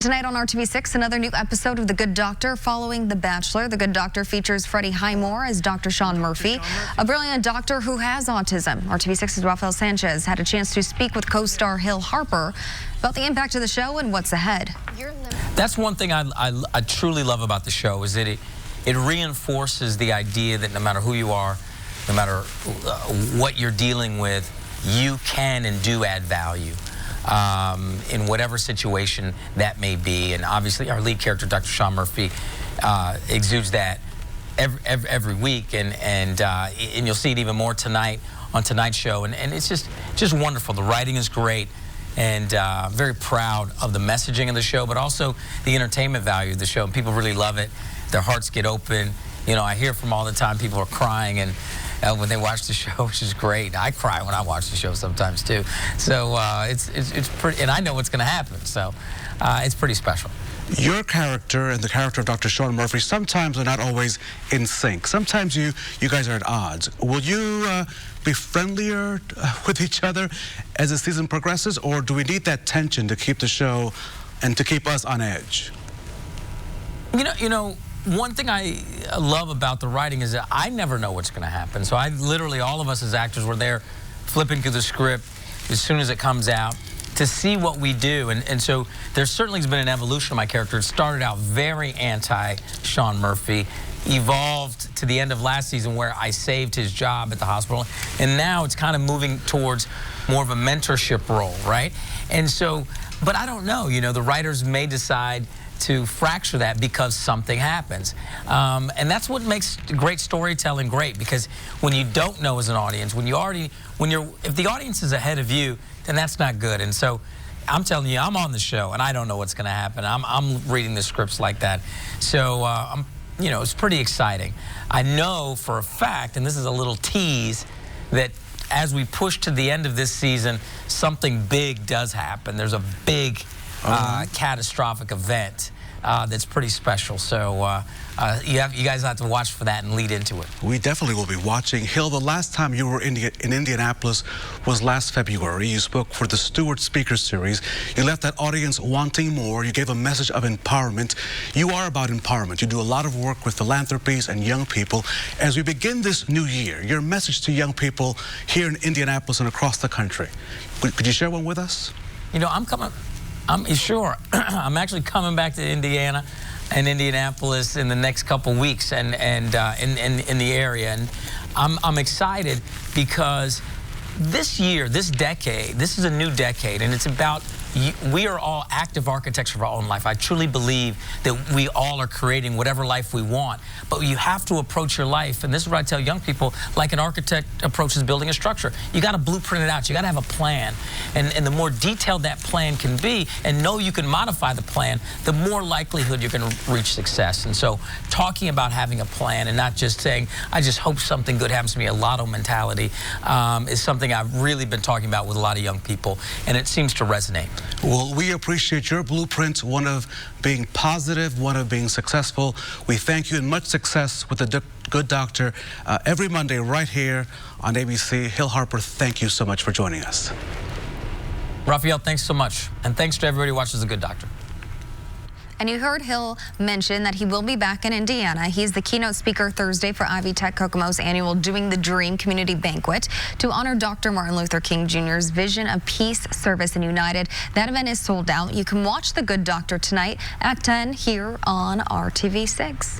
Tonight on RTV6, another new episode of The Good Doctor following The Bachelor. The Good Doctor features Freddie Highmore as Dr. Shaun Murphy, a brilliant doctor who has autism. RTV6's Rafael Sanchez had a chance to speak with co-star Harper about the impact of the show and what's ahead. That's one thing I truly love about the show, is that it reinforces the idea that no matter who you are, no matter what you're dealing with, you can and do add value. In whatever situation that may be. And obviously our lead character, Dr. Shaun Murphy, exudes that every week, and you'll see it even more tonight on tonight's show, and it's just wonderful. The writing is great, and very proud of the messaging of the show, but also the entertainment value of the show. And people really love it. Their hearts get open. You know, I hear from all the time people are crying and when they watch the show, which is great. I cry when I watch the show sometimes too. So it's pretty, and I know what's going to happen. So it's pretty special. Your character and the character of Dr. Shaun Murphy sometimes are not always in sync. Sometimes you guys are at odds. Will you be friendlier with each other as the season progresses, or do we need that tension to keep the show and to keep us on edge? You know. One thing I love about the writing is that I never know what's going to happen. So literally, all of us as actors were there flipping through the script as soon as it comes out to see what we do. And so there certainly has been an evolution of my character. It started out very anti-Shaun Murphy, evolved to the end of last season where I saved his job at the hospital. And now it's kind of moving towards more of a mentorship role, right? And so, but I don't know, the writers may decide to fracture that because something happens. And that's what makes great storytelling great, because when you don't know as an audience, if the audience is ahead of you, then that's not good. And so I'm telling you, I'm on the show and I don't know what's going to happen. I'm reading the scripts like that. So, it's pretty exciting. I know for a fact, and this is a little tease, that as we push to the end of this season, something big does happen. There's a big catastrophic event that's pretty special. So you guys have to watch for that and lead into it. We definitely will be watching. Hill, the last time you were in Indianapolis was last February. You spoke for the Stewart Speaker Series. You left that audience wanting more. You gave a message of empowerment. You are about empowerment. You do a lot of work with philanthropies and young people. As we begin this new year, your message to young people here in Indianapolis and across the country, could you share one with us? I'm sure. I'm actually coming back to Indiana and Indianapolis in the next couple weeks, and in the area, and I'm excited because this year, this decade, this is a new decade, and it's about we are all active architects of our own life. I truly believe that we all are creating whatever life we want, but you have to approach your life, and this is what I tell young people, like an architect approaches building a structure. You got to blueprint it out. You got to have a plan, and the more detailed that plan can be, and know you can modify the plan, the more likelihood you're going to reach success. And so talking about having a plan and not just saying, I just hope something good happens to me, a lotto mentality, is something I've really been talking about with a lot of young people, and it seems to resonate. Well, we appreciate your blueprint, one of being positive, one of being successful. We thank you, and much success with the Good Doctor every Monday right here on ABC. Harper, thank you so much for joining us. Rafael, thanks so much. And thanks to everybody who watches The Good Doctor. And you heard Hill mention that he will be back in Indiana. He's the keynote speaker Thursday for Ivy Tech Kokomo's annual Doing the Dream Community Banquet to honor Dr. Martin Luther King Jr.'s vision of peace, service, and united. That event is sold out. You can watch The Good Doctor tonight at 10 here on RTV6.